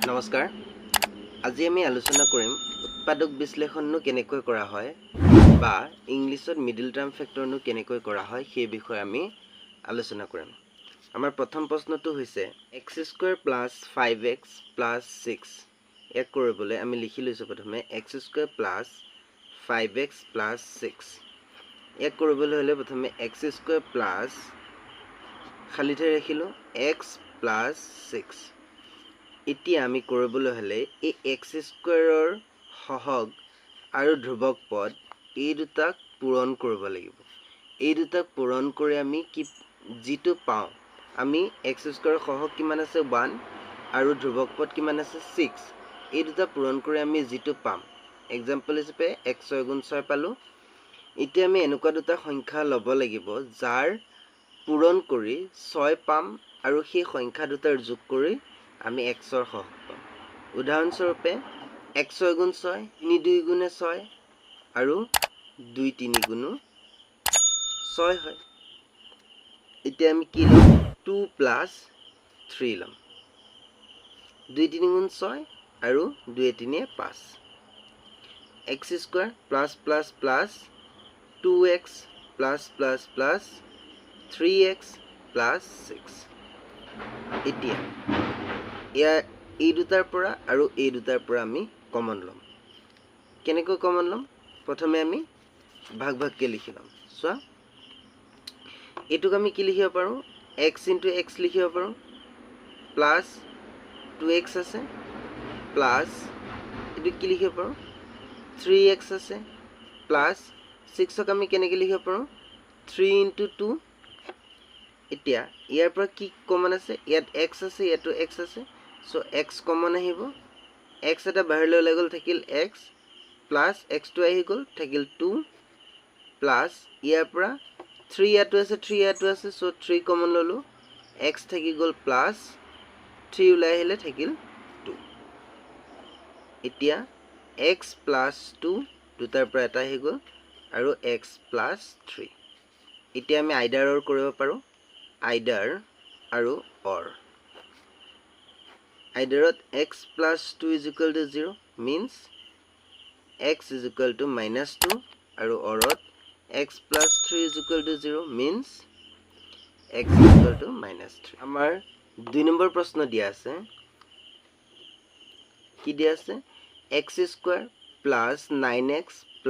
নমস্কাৰ আজি আমি আলোচনা কৰিম উৎপাদক বিশ্লেষণনো কেনেকৈ কৰা হয় বা ইংলিছত মিডল টাৰ্ম ফেক্টৰনো কেনেকৈ কৰা হয় সেই বিষয়ে আমি আলোচনা কৰিম। আমাৰ প্ৰথম প্ৰশ্নটো হৈছে x² + 5x + 6 ইয়াক কৰিবলৈ আমি লিখি লৈছোঁ প্ৰথমে x² + 5x + 6 ইয়াক কৰিবলৈ হ'লে প্ৰথমে x² + খালি ঠাই ৰাখিলোঁ x + 6 এতিয়া আমি কৰিবলৈ হ'লে এই x² সহগ আৰু ধ্ৰুৱক পদ এই দুটাক পূৰণ কৰিব লাগিব। এই দুটাক পূৰণ কৰি আমি যিটো পাওঁ আমি x² সহগ কিমান আছে 1 আৰু ধ্ৰুৱক পদ কিমান আছে 6 এই দুটা পূৰণ কৰি আমি যিটো পাম এক্সাম্পল হিচাপে x 6 × 6 পালোঁ। এতিয়া আমি এনেকুৱা দুটা সংখ্যা ল'ব লাগিব যাৰ পূৰণ কৰি 6 পাম আৰু সেই সংখ্যা দুটাৰ যোগ কৰি আমি xৰ সহগ পাম। উদাহৰণস্বৰূপে x 6 × 6 3 2 × 6 আৰু 2 3 × 6 হয়। এতিয়া আমি কি ল'ম 2 + 3 ল'ম 2 3 × 6 আৰু 2 3 5 x² ++ 2x ++ 3x + 6 এতিয়া এই দুটাৰ পৰা আৰু এই দুটাৰ পৰা আমি কমন ল'ম। কেনেকৈ কমন ল'ম প্ৰথমে আমি ভাগ ভাগকৈ লিখি ল'ম। চোৱা এইটোক আমি কি লিখিব পাৰোঁ x × x লিখিব পাৰোঁ প্লাছ 2x আছে প্লাছ এইটো কি লিখিব পাৰোঁ 3x আছে প্লাছ 6ক আমি কেনেকৈ লিখিব পাৰোঁ 3 × 2 এতিয়া ইয়াৰ পৰা কি কমন আছে ইয়াত x আছে ইয়াতো x আছে চ' x কমন আহিব x এটা বাহিৰলৈ ওলাই গ'ল থাকিল x প্লাছ xটো আহি গ'ল থাকিল 2 প্লাছ ইয়াৰ পৰা 3 ইয়াতো আছে 3 ইয়াতো আছে চ' 3 কমন ল'লোঁ x থাকি গ'ল প্লাছ 3 ওলাই আহিলে থাকিল 2 এতিয়া x + 2 দুটাৰ পৰা এটা আহি গ'ল আৰু x + 3 এতিয়া আমি আইডাৰ অৰ কৰিব পাৰোঁ আইডাৰ আৰু অৰ আইডাৰত x + 2 = 0 means x = -2 আৰু অৰত x + 3 = 0 means x = -3 আমাৰ 2 নম্বৰ প্ৰশ্ন দিয়া আছে কি দিয়া আছে x² + 9x +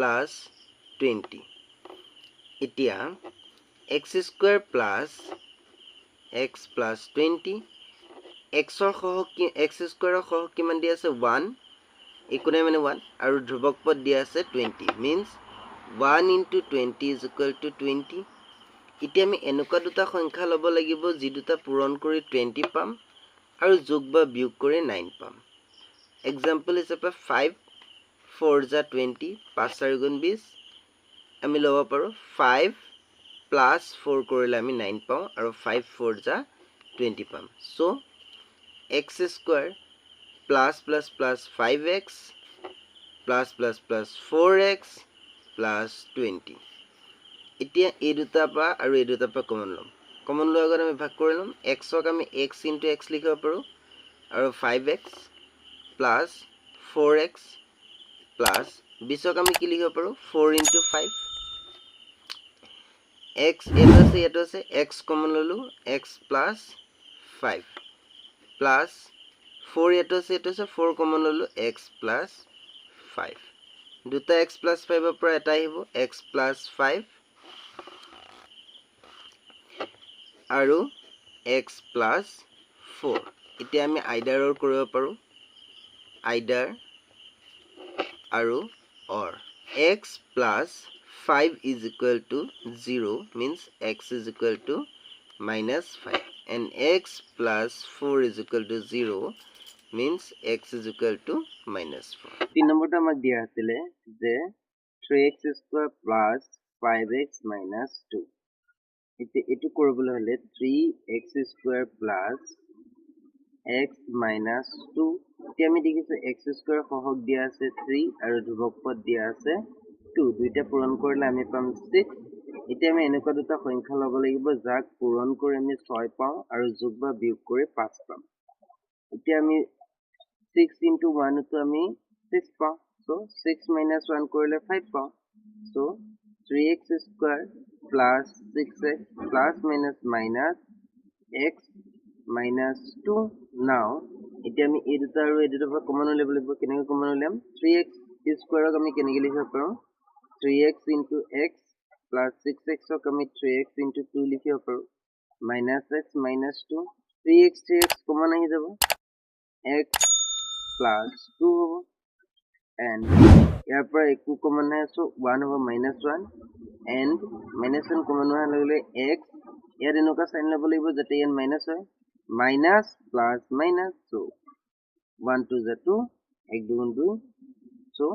20 এতিয়া x² + x + 20 xৰ সহগ x² সহগ কিমান দিয়া আছে 1 একো নাই মানে 1 আৰু ধ্ৰুৱক পদ দিয়া আছে 20 means 1 × 20 = 20 এতিয়া আমি এনেকুৱা দুটা সংখ্যা ল'ব লাগিব যি দুটা পূৰণ কৰি 20 পাম আৰু যোগ বা বিয়োগ কৰি 9 পাম। এক্সাম্পল হিচাপে 5 4 × 20 5 4 × 20 আমি ল'ব পাৰোঁ 5 + 4 কৰিলে আমি 9 পাওঁ আৰু 5 4 × 20 পাম চ' x² ++ 5x ++ 4x + 20 এতিয়া এই দুটাৰ পৰা আৰু এই দুটাৰ পৰা কমন ল'ম কমন লোৱাৰ আগত আমি ভাগ কৰি ল'ম xক আমি x × x লিখিব পাৰোঁ আৰু 5x + 4x + 20ক আমি কি লিখিব পাৰোঁ 4 × 5 x ইয়াতো আছে x কমন ল'লোঁ x + 5 প্লাছ 4 ইয়াতো আছে 4 কমন ল'লোঁ x + 5 দুটা x + 5ৰ পৰা এটা আহিব x + 5 আৰু x + 4 এতিয়া আমি আইডাৰৰ কৰিব পাৰোঁ আইডাৰ আৰু অৰ x + 5 = 0 means x = -5 and x + 4 = 0 means x = -4 3 নম্বৰটো আমাক দিয়া আছিলে যে 3x² + 5x - 2 এতিয়া এইটো কৰিবলৈ হ'লে 3x² + x - 2 এতিয়া আমি দেখিছোঁ x² সহগ দিয়া আছে 3 আৰু ধ্ৰুৱক পদ দিয়া আছে 2 দুইটা পূৰণ কৰিলে আমি পাম 6 এতিয়া আমি এনেকুৱা দুটা সংখ্যা ল'ব লাগিব যাক পূৰণ কৰি আমি 6 পাওঁ আৰু যোগ বা বিয়োগ কৰি 5 পাম এতিয়া আমি 6 into 1 to আমি 6 পাওঁ so 6 minus 1 কৰিলে 5 পাওঁ so 3x square plus 6x plus minus minus x minus 2 now এতিয়া আমি এই দুটা আৰু এই দুটা পৰা কমন উলিয়াব লাগিব কেনেকৈ কমন উলিয়াম 3x square আমি কেনেকৈ লিখিব পাৰোঁ 3x into x plus 6x আমি 3x into 2 লিখিব পাৰোঁ minus x minus 2 3x common আহি যাব x plus 2 হ'ব and ইয়াৰ পৰা একো common নাই so 1 হ'ব minus 1 and minus 1 common হোৱাৰ লগে লগে x ইয়াত এনেকুৱা সাইন ল'ব লাগিব যাতে ইয়াত minus হয় minus plus minus so 1 2 is 2 1 2 2 so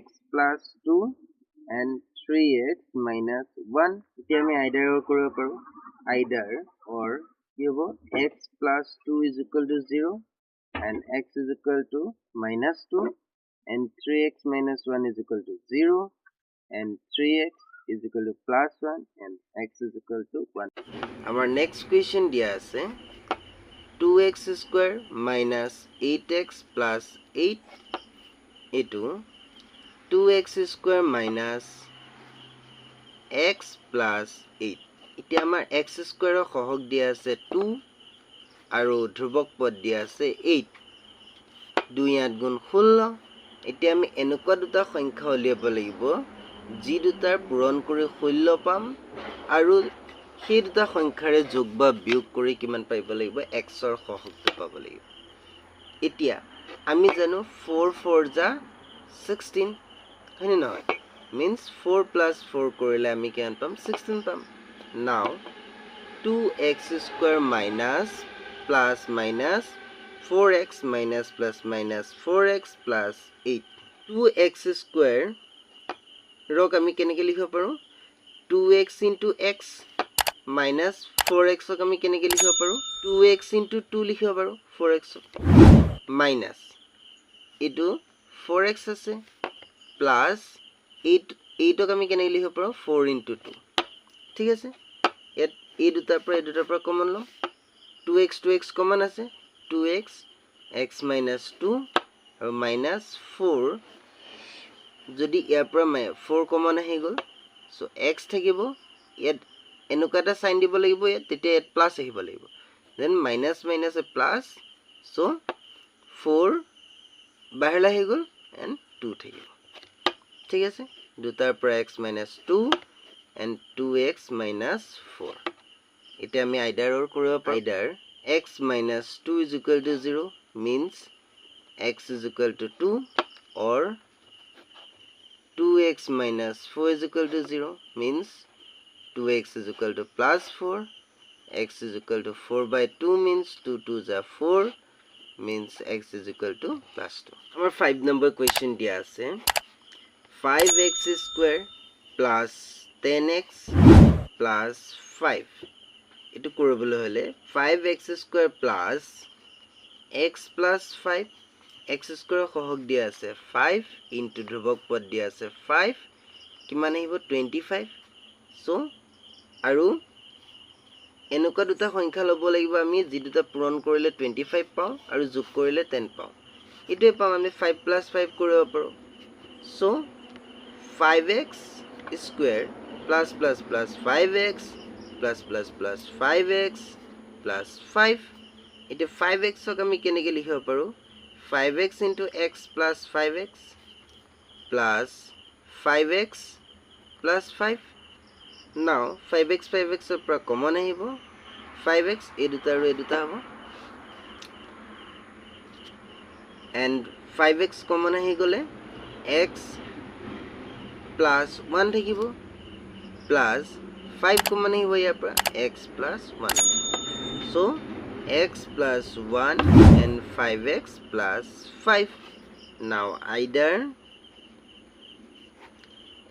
x plus 2 and 3x minus 1 এতিয়া আমি either or কৰিব পাৰোঁ either or কি হ'ব x plus 2 is equal to 0 and x is equal to minus 2 and 3x minus 1 is equal to 0 and 3x is equal to plus 1 and x is equal to 1 our next question dia ase 2x square minus 8x plus 8 into 2x square minus x plus 8 এতিয়া আমাৰ x square সহগ দিয়া আছে 2 আৰু ধ্ৰুবক পদ দিয়া আছে 8 2 8 গুণ 16 এতিয়া আমি এনেকুৱা দুটা সংখ্যা উলিয়াব লাগিব যি দুটাৰ পূৰণ কৰি 16 পাম আৰু সেই দুটা সংখ্যাৰে যোগ বা বিয়োগ কৰি কিমান পাইব লাগিব x ৰ সহগটো পাব লাগিব এতিয়া আমি জানো 4 4 যা 16 হয়নে নহয় means 4 plus 4 কৰিলে আমি কিমান পাম 16 পাম now 2x square minus plus minus 4x minus plus minus 4x plus 8 2x square rok ami keneke likhibo paru 2x into x minus 4x ok ami keneke likhibo paru 2x into 2 likhibo paru 4x minus etu 4x ase plus 8 ok ami keneke likhibo paru 4 into 2 ঠিক আছে এত এই দুটাৰ পৰা common লম 2x common আছে 2x x minus 2 আৰু minus 4 যদি ইয়াৰ পৰা 4 কমন আহি গল সো x থাকিব ইয়াত এনেকুৱা এটা সাইন দিব লাগিব ইয়াত তেতিয়া প্লাস আহিব লাগিব দেন মাইনাস মাইনাস এ প্লাস সো 4 বাহিৰলৈ আহি গল এন্ড 2 থাকিব ঠিক আছে দুটাৰ পৰা x minus 2 and 2x minus 4 এতিয়া আমি either or কৰিব পাৰো either x minus 2 is equal to 0 means x is equal to 2 or 2x minus 4 is equal to 0 means 2x is equal to plus 4 x is equal to 4 by 2 means 2 2s are 4 means x is equal to plus 2 our 5 number question dia ase 5x square plus 10x plus 5 etu korobole hole 5x square plus x plus 5 x square সহগ দিয়া আছে 5 into ধ্ৰুবক পদ দিয়া আছে 5 কিমান আহিব 25 so আৰু এনেকুৱা দুটা সংখ্যা লব লাগিব আমি যি দুটা পূৰণ কৰিলে 25 পাও আৰু যোগ কৰিলে 10 পাও ইটোৱে পাম আমি 5 plus 5 কৰিব পাৰো so 5x square plus plus plus 5x plus plus plus 5x plus 5 এটা 5x ক আমি কেনেকৈ লিখিব পাৰো 5x into x plus 5x plus 5x plus 5 now 5x ৰ পৰা কমন আহিব 5x এই দুটা আৰু এই দুটা হ'ব and 5x কমন আহি গলে x plus 1 থাকিব plus 5 common hi hoya pra x plus 1 so x plus 1 and 5x plus 5 now either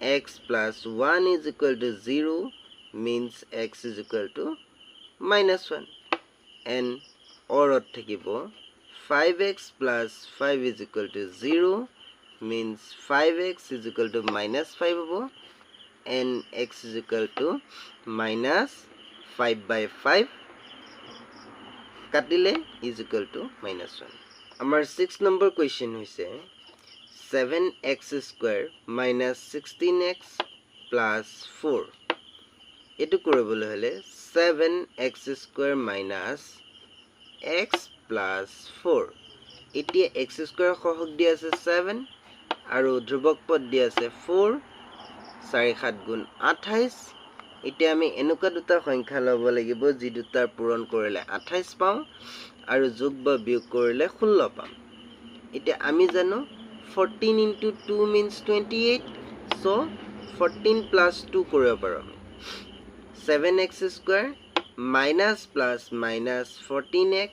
x plus 1 is equal to 0 means x is equal to minus 1 and or thakibo 5x plus 5 is equal to 0 means 5x is equal to minus 5 hobo and x is equal to minus 5 by 5 katile is equal to minus 1 আমাৰ 6 number question হৈছে 7x square minus 16x plus 4 এটো কৰিবলৈ হলে 7x square minus x plus 4 এতিয়া x square সহগ দি আছে 7 আৰু ধ্ৰুবক পদ দি আছে 4 4 7 গুণ 28 এতিয়া আমি এনেকুৱা দুটা সংখ্যা লব লাগিব যি দুটাৰ পূৰণ কৰিলে 28 পাওঁ আৰু যোগ বা বিয়োগ কৰিলে 16 পাম এতিয়া আমি জানো 14 into 2 means 28 so 14 plus 2 কৰিব পাৰো 7x square minus plus minus 14x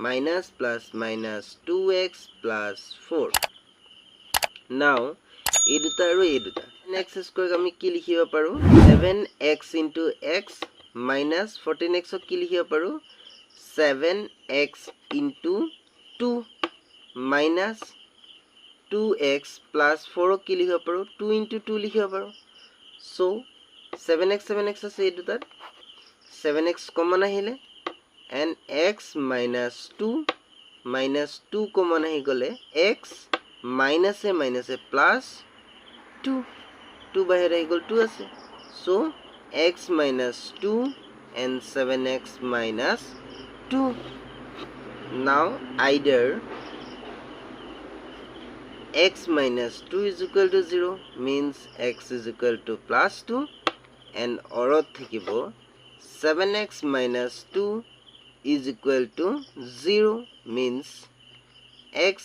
minus plus minus 2x plus 4 now এই দুটা আৰু এই দুটা x square আমি কি লিখিব পাৰো 7x into x minus 14x কি লিখিব পাৰো 7x into 2 minus 2x plus 4 কি লিখিব পাৰো 2 into 2 লিখিব পাৰো so 7x আছে এই দুটা 7x কমন আহিলে and x minus 2 কমন আহি গলে x minus a plus 2 বাহিৰ আহি গল 2 আছে so x minus 2 and 7x minus 2 now either x minus 2 is equal to 0 means x is equal to plus 2 and orot থাকিবো 7x minus 2 is equal to 0 means x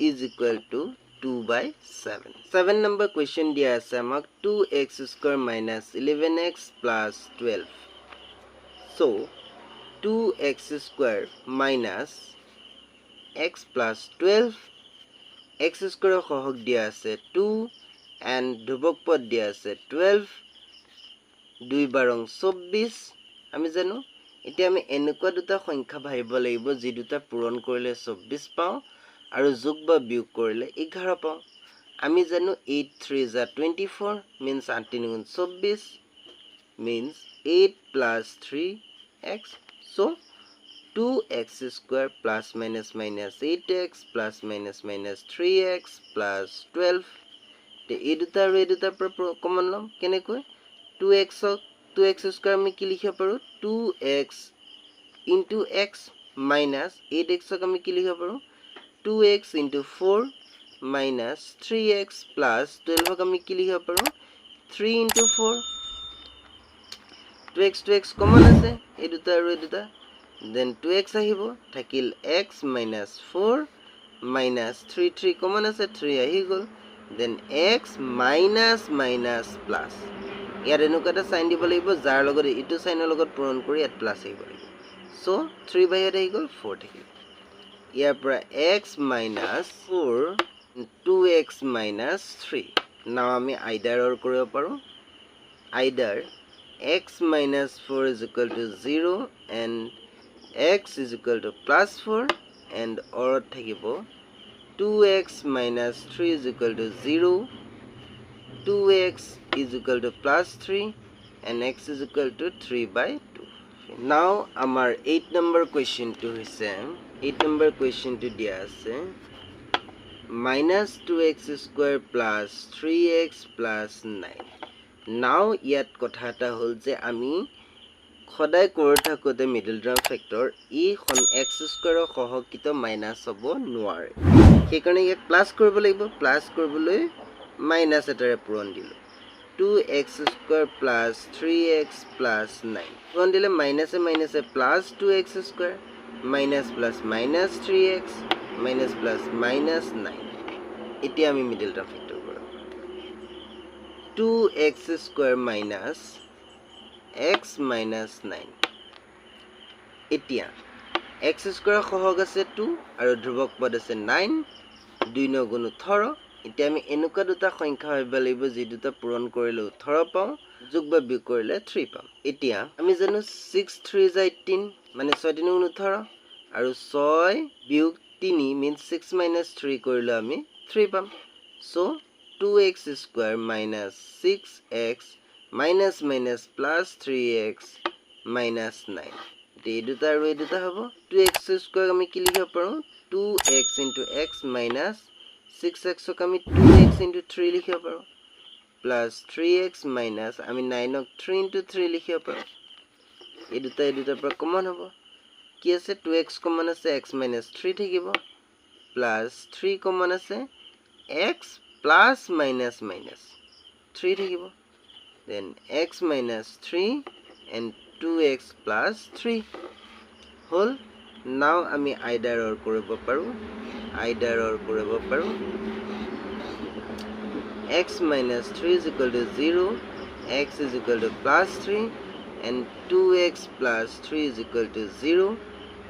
is equal to 2/7 number question দিয়া আছে আমাক 2x square minus 11x plus 12 so 2x square minus x plus 12 x square সহগ দিয়া আছে 2 and ধ্ৰুবক পদ দিয়া আছে 12 2 বাৰং 24 আমি জানো এতিয়া আমি এনেকুৱা দুটা সংখ্যা ভাবিব লাগিব যি দুটা পূৰণ কৰিলে 24 পাওঁ আৰু যোগ বা বিয়োগ কৰিলে 11 পাওঁ আমি জানো 8 3 is 24 means 8 3 গুণ 24 means 8 plus 3x so 2x square plus minus 8x plus minus 3x plus 12 তে এই দুটা আৰু এই দুটাৰ পৰা কমন লম কেনেকৈ 2x square আমি কি লিখিব পাৰো 2x into x minus 8x আমি কি লিখিব পাৰো 2x into 4 minus 3x plus 12 আমি কি লিখিব পাৰো 3 into 4 2x কমন আছে এই দুটা আৰু এই দুটা then 2x আহিব থাকিল x minus 4 minus 3 কমন আছে 3 আহি গল then x minus plus ইয়াৰ এনেকুৱা এটা সাইন দিব লাগিব যাৰ লগত ইটো সাইনৰ লগত পূৰণ কৰি ইয়াত প্লাস আহিব লাগিব so 3 বাহিৰত আহি গল 4 থাকিল ইয়াৰ পৰা x minus 4 2x minus 3 now আমি either or কৰিব পাৰো either x minus 4 is equal to 0 and x is equal to plus 4 and or থাকিব 2x minus 3 is equal to 0 2x is equal to plus 3 and x is equal to 3/2 now our 8 number question to hoise 8 number question to dia ase minus 2x square plus 3x plus 9 now yat kotha eta hol je ami খদাই কৰি থাকোতে middle term factor ই খন x square সহগিত minus হ'ব নোৱাৰে সেইকাৰণে ইয়াক plus কৰিব লাগিব plus কৰিবলৈ মাইনাস এটাৰে পূৰণ দিলো 2x square plus 3x plus 9 পূৰণ দিলে মাইনাসে plus 2x square minus plus minus 3x minus plus minus 9 এতিয়া আমি middle term factor Karam 2x square minus x minus 9 এতিয়া x square সহগ আছে 2 আৰু ধ্ৰুবক পদ আছে 9 2 9 গুণ 18 এতিয়া আমি এনেকুৱা দুটা সংখ্যা ভাবিব লাগিব যি দুটা পূৰণ কৰিলে 18 পাওঁ যোগ বা বিয়োগ কৰিলে 3 পাম এতিয়া আমি জানো 6 3 is 18 মানে 6 3 গুণ 18 আৰু 6 বিয়োগ 3 means 6 minus 3 কৰিলে আমি 3 পাম so 2x square minus 6x minus plus 3x minus 9 এই দুটা আৰু এই দুটা হ'ব 2x square আমি কি লিখিব পাৰো 2x into x minus 6x ক আমি 2x into 3 লিখিব পাৰো plus 3x minus আমি 9 ক 3 into 3 লিখিব পাৰো এই দুটাৰ পৰা কমন হ'ব কি আছে 2x কমন আছে x minus 3 থাকিব plus 3 কমন আছে x plus minus 3 থাকিব then x minus 3 and 2x plus 3 whole now আমি either or কৰিব পাৰো x minus 3 is equal to 0 x is equal to plus 3 and 2x plus 3 is equal to 0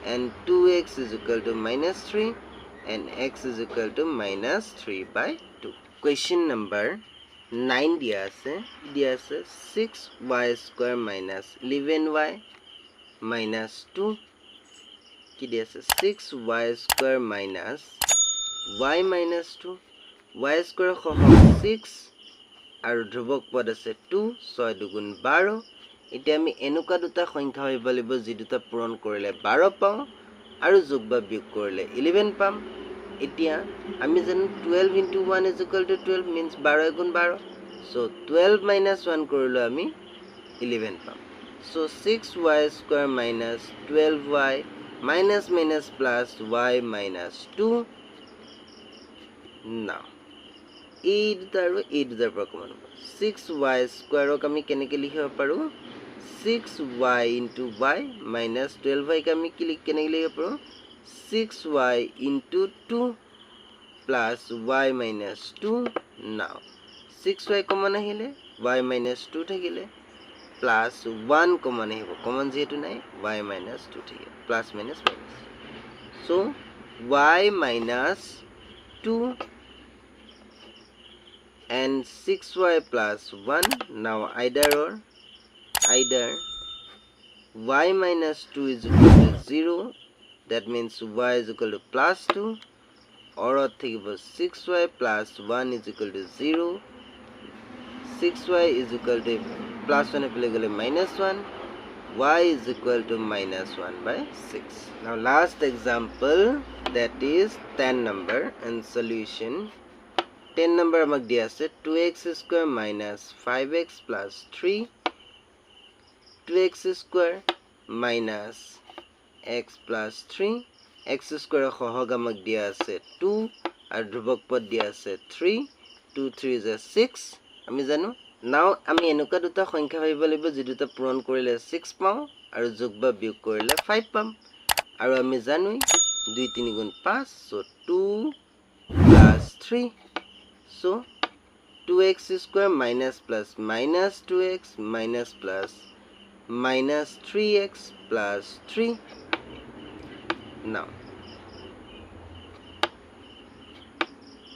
and 2x is equal to minus 3 and x is equal to minus 3 by 2 question number 9 dia ase 6y square minus 11y minus 2 ki dia ase 6y square minus y minus 2 y square khoho 6 aru dhrubok pod ase 2 6 দুগুণ 12 এতিয়া আমি এনুকা দুটা সংখ্যা হইব লাগিব যি দুটা পূৰণ কৰিলে 12 পাও আৰু যোগ বা বিয়োগ কৰিলে 11 পাম এতিয়া আমি জানো 12 into 1 is equal to 12 means 12 গুণ 12 so 12 minus 1 কৰিলে আমি 11 পাম so 6y square minus 12y minus minus plus y minus 2 now এই দুটাৰ পৰা কমন হ'ব 6y square ক আমি কেনেকৈ লিখিব পাৰো 6y into y minus 12y ক আমি কেনেকৈ লিখিব পাৰো 6y into 2 plus y minus 2 now 6y common ahile y minus 2 থাকিলে plus 1 common আহিব common যেহেতু নাই y minus 2 থাকিব plus minus minus so y minus 2 and 6y plus 1 now either y minus 2 is equal to 0 that means y is equal to plus 2 or 6y plus 1 is equal to 0 6y is equal to plus 1 minus 1 y is equal to minus 1 by 6 now last example that is 10 number and solution 10 number amak dia ase 2x square minus 5x plus 3 2x square minus x plus 3 x square khohog amak dia ase 2 ar dhrubok pod dia ase 3 2 3 is a 6 আমি জানো now আমি এনুকা দুটা সংখ্যা হইব লাগিব যি দুটা পূৰণ কৰিলে 6 পাও আৰু যোগ বা বিয়োগ কৰিলে 5 পাম আৰু আমি জানোই 2 3 গুণ 5 so 2 plus 3 so 2x square minus plus minus 2x minus plus minus 3x plus 3 now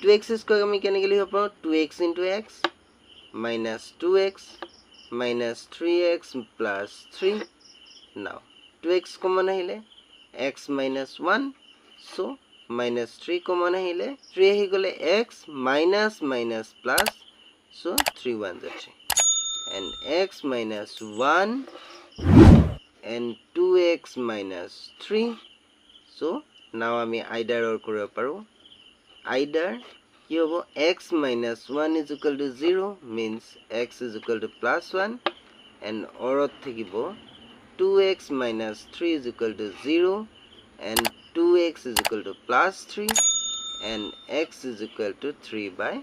2x square আমি কেনেকৈ লিখিব পাৰো 2x into x minus 2x minus 3x plus 3 now 2x common ahile x minus 1 so minus 3 common ahile 3 ahi gole x minus minus plus so 3 1 is 3 and x minus 1 and 2x minus 3 so now ami either or koribo paru either কি হবো x minus 1 is equal to 0 means x is equal to plus 1 and orot থাকিবো 2x minus 3 is equal to 0 and 2x is equal to plus 3 and x is equal to 3 by